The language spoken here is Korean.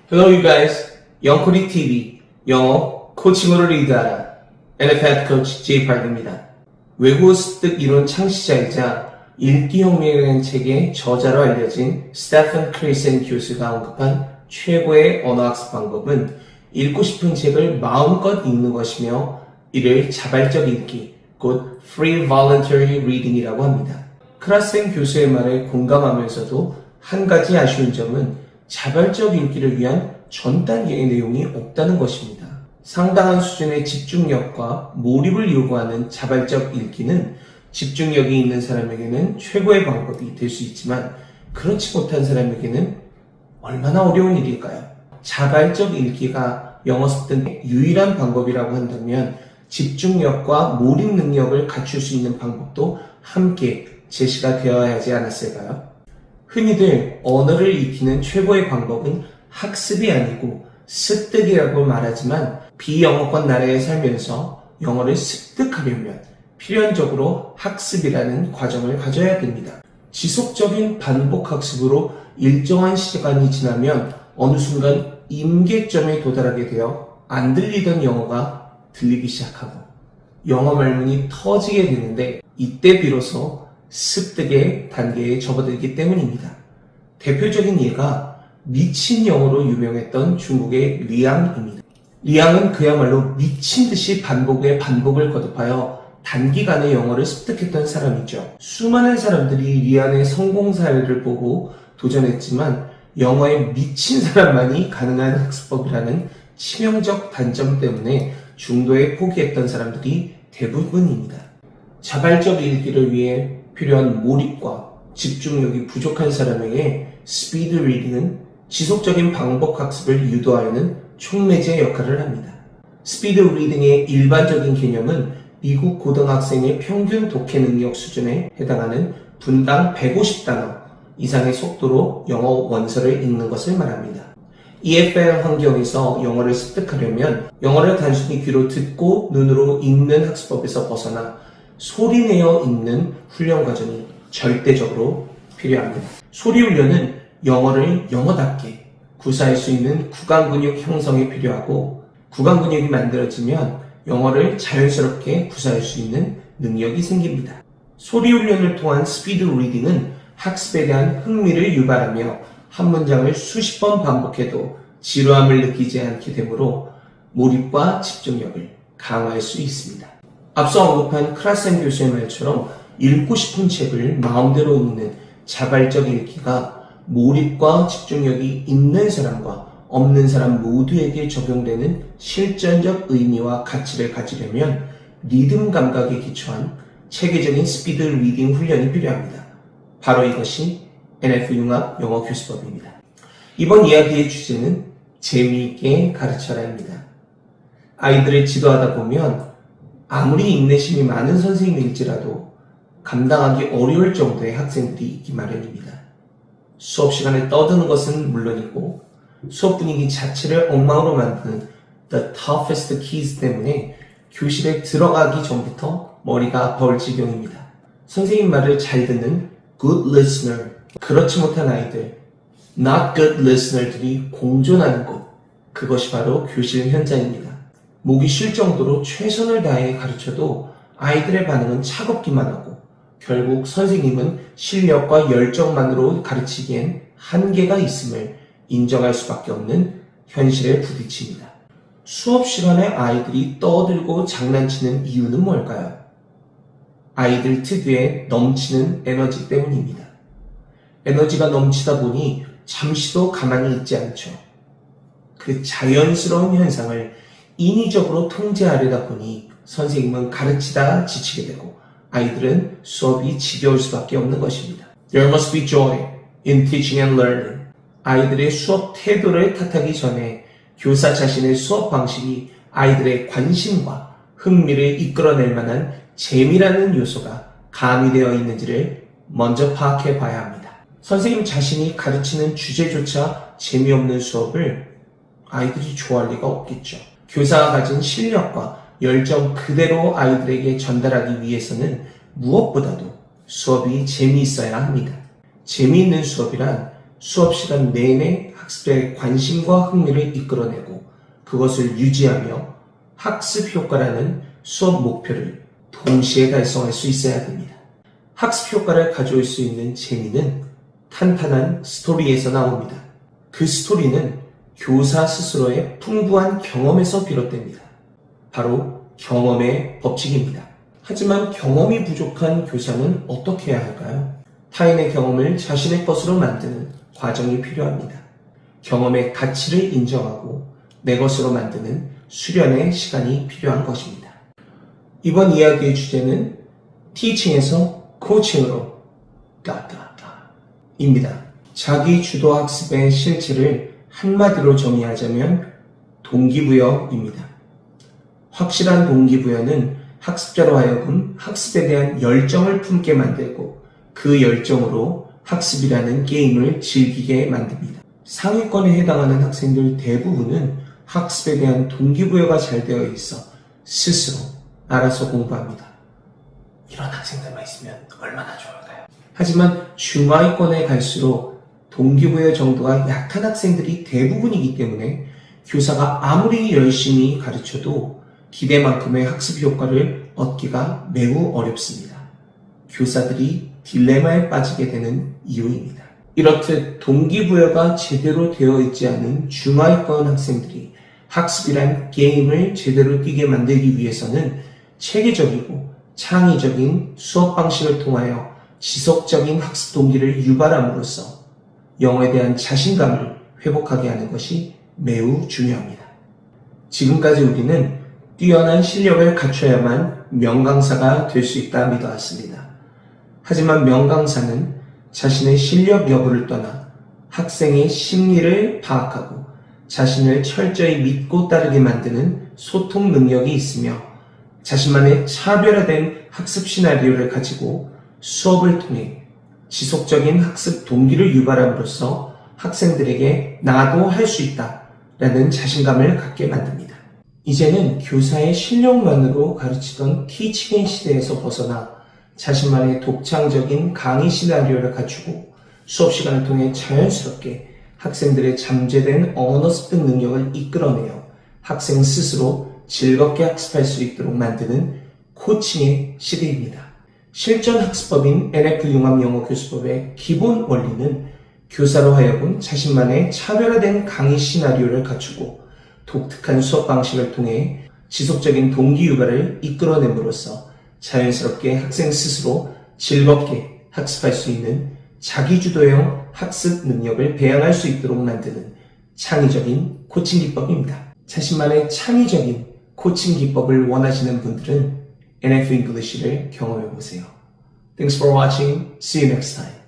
Hello you guys, 영코리 TV, 영어 코칭으로 리드하라 NF 코치 J.Park입니다. 외국어 습득 이론 창시자이자 읽기혁명이라는 책의 저자로 알려진 스테픈 크리센 교수가 언급한 최고의 언어학습 방법은 읽고 싶은 책을 마음껏 읽는 것이며 이를 자발적 읽기, 곧 Free Voluntary Reading이라고 합니다. 크라센 교수의 말에 공감하면서도 한 가지 아쉬운 점은 자발적 읽기를 위한 전 단계의 내용이 없다는 것입니다. 상당한 수준의 집중력과 몰입을 요구하는 자발적 읽기는 집중력이 있는 사람에게는 최고의 방법이 될 수 있지만 그렇지 못한 사람에게는 얼마나 어려운 일일까요? 자발적 읽기가 영어 습득의 유일한 방법이라고 한다면 집중력과 몰입 능력을 갖출 수 있는 방법도 함께 제시가 되어야 하지 않았을까요? 흔히들 언어를 익히는 최고의 방법은 학습이 아니고 습득이라고 말하지만 비영어권 나라에 살면서 영어를 습득하려면 필연적으로 학습이라는 과정을 가져야 됩니다. 지속적인 반복 학습으로 일정한 시간이 지나면 어느 순간 임계점에 도달하게 되어 안 들리던 영어가 들리기 시작하고 영어 말문이 터지게 되는데 이때 비로소 습득의 단계에 접어들기 때문입니다. 대표적인 예가 미친 영어로 유명했던 중국의 리앙입니다. 리앙은 그야말로 미친 듯이 반복에 반복을 거듭하여 단기간에 영어를 습득했던 사람이죠. 수많은 사람들이 리앙의 성공 사례를 보고 도전했지만 영어에 미친 사람만이 가능한 학습법이라는 치명적 단점 때문에 중도에 포기했던 사람들이 대부분입니다. 자발적 읽기를 위해 필요한 몰입과 집중력이 부족한 사람에게 스피드 리딩은 지속적인 반복 학습을 유도하는 촉매제 역할을 합니다. 스피드 리딩의 일반적인 개념은 미국 고등학생의 평균 독해 능력 수준에 해당하는 분당 150단어 이상의 속도로 영어 원서를 읽는 것을 말합니다. EFL 환경에서 영어를 습득하려면 영어를 단순히 귀로 듣고 눈으로 읽는 학습법에서 벗어나 소리내어 읽는 훈련 과정이 절대적으로 필요합니다. 소리 훈련은 영어를 영어답게 구사할 수 있는 구강 근육 형성이 필요하고 구강 근육이 만들어지면 영어를 자연스럽게 구사할 수 있는 능력이 생깁니다. 소리 훈련을 통한 스피드 리딩은 학습에 대한 흥미를 유발하며 한 문장을 수십 번 반복해도 지루함을 느끼지 않게 되므로 몰입과 집중력을 강화할 수 있습니다. 앞서 언급한 크라센 교수의 말처럼 읽고 싶은 책을 마음대로 읽는 자발적 읽기가 몰입과 집중력이 있는 사람과 없는 사람 모두에게 적용되는 실전적 의미와 가치를 가지려면 리듬 감각에 기초한 체계적인 스피드 리딩 훈련이 필요합니다. 바로 이것이 NF 융합 영어 교수법입니다. 이번 이야기의 주제는 재미있게 가르쳐라입니다. 아이들을 지도하다 보면 아무리 인내심이 많은 선생님일지라도 감당하기 어려울 정도의 학생들이 있기 마련입니다. 수업 시간에 떠드는 것은 물론이고 수업 분위기 자체를 엉망으로 만드는 the toughest keys 때문에 교실에 들어가기 전부터 머리가 아파올 지경입니다. 선생님 말을 잘 듣는 good listener, 그렇지 못한 아이들, not good listener들이 공존하는 곳, 그것이 바로 교실 현장입니다. 목이 쉴 정도로 최선을 다해 가르쳐도 아이들의 반응은 차갑기만 하고 결국 선생님은 실력과 열정만으로 가르치기엔 한계가 있음을 인정할 수밖에 없는 현실에 부딪힙니다. 수업 시간에 아이들이 떠들고 장난치는 이유는 뭘까요? 아이들 특유의 넘치는 에너지 때문입니다. 에너지가 넘치다 보니 잠시도 가만히 있지 않죠. 그 자연스러운 현상을 인위적으로 통제하려다 보니 선생님은 가르치다 지치게 되고 아이들은 수업이 지겨울 수밖에 없는 것입니다. There must be joy in teaching and learning. 아이들의 수업 태도를 탓하기 전에 교사 자신의 수업 방식이 아이들의 관심과 흥미를 이끌어낼 만한 재미라는 요소가 가미되어 있는지를 먼저 파악해 봐야 합니다. 선생님 자신이 가르치는 주제조차 재미없는 수업을 아이들이 좋아할 리가 없겠죠. 교사가 가진 실력과 열정 그대로 아이들에게 전달하기 위해서는 무엇보다도 수업이 재미있어야 합니다. 재미있는 수업이란 수업 시간 내내 학습자의 관심과 흥미를 이끌어내고 그것을 유지하며 학습 효과라는 수업 목표를 동시에 달성할 수 있어야 됩니다. 학습 효과를 가져올 수 있는 재미는 탄탄한 스토리에서 나옵니다. 그 스토리는 교사 스스로의 풍부한 경험에서 비롯됩니다. 바로 경험의 법칙입니다. 하지만 경험이 부족한 교사는 어떻게 해야 할까요? 타인의 경험을 자신의 것으로 만드는 과정이 필요합니다. 경험의 가치를 인정하고 내 것으로 만드는 수련의 시간이 필요한 것입니다. 이번 이야기의 주제는 티칭에서 코칭으로 입니다. 자기 주도 학습의 실체를 한마디로 정의하자면 동기부여입니다. 확실한 동기부여는 학습자로 하여금 학습에 대한 열정을 품게 만들고 그 열정으로 학습이라는 게임을 즐기게 만듭니다. 상위권에 해당하는 학생들 대부분은 학습에 대한 동기부여가 잘 되어 있어 스스로 알아서 공부합니다. 이런 학생들만 있으면 얼마나 좋을까요? 하지만 중하위권에 갈수록 동기부여 정도가 약한 학생들이 대부분이기 때문에 교사가 아무리 열심히 가르쳐도 기대만큼의 학습 효과를 얻기가 매우 어렵습니다. 교사들이 딜레마에 빠지게 되는 이유입니다. 이렇듯 동기부여가 제대로 되어 있지 않은 중하위권 학생들이 학습이란 게임을 제대로 뛰게 만들기 위해서는 체계적이고 창의적인 수업 방식을 통하여 지속적인 학습 동기를 유발함으로써 영어에 대한 자신감을 회복하게 하는 것이 매우 중요합니다. 지금까지 우리는 뛰어난 실력을 갖춰야만 명강사가 될 수 있다 믿어왔습니다. 하지만 명강사는 자신의 실력 여부를 떠나 학생의 심리를 파악하고 자신을 철저히 믿고 따르게 만드는 소통 능력이 있으며 자신만의 차별화된 학습 시나리오를 가지고 수업을 통해 지속적인 학습 동기를 유발함으로써 학생들에게 나도 할 수 있다 라는 자신감을 갖게 만듭니다. 이제는 교사의 실력만으로 가르치던 티칭의 시대에서 벗어나 자신만의 독창적인 강의 시나리오를 갖추고 수업 시간을 통해 자연스럽게 학생들의 잠재된 언어 습득 능력을 이끌어내어 학생 스스로 즐겁게 학습할 수 있도록 만드는 코칭의 시대입니다. 실전 학습법인 NF 융합영어교수법의 기본 원리는 교사로 하여금 자신만의 차별화된 강의 시나리오를 갖추고 독특한 수업 방식을 통해 지속적인 동기 유발을 이끌어냄으로써 자연스럽게 학생 스스로 즐겁게 학습할 수 있는 자기주도형 학습 능력을 배양할 수 있도록 만드는 창의적인 코칭 기법입니다. 자신만의 창의적인 코칭 기법을 원하시는 분들은 NF English를 경험해 보세요. Thanks for watching. See you next time.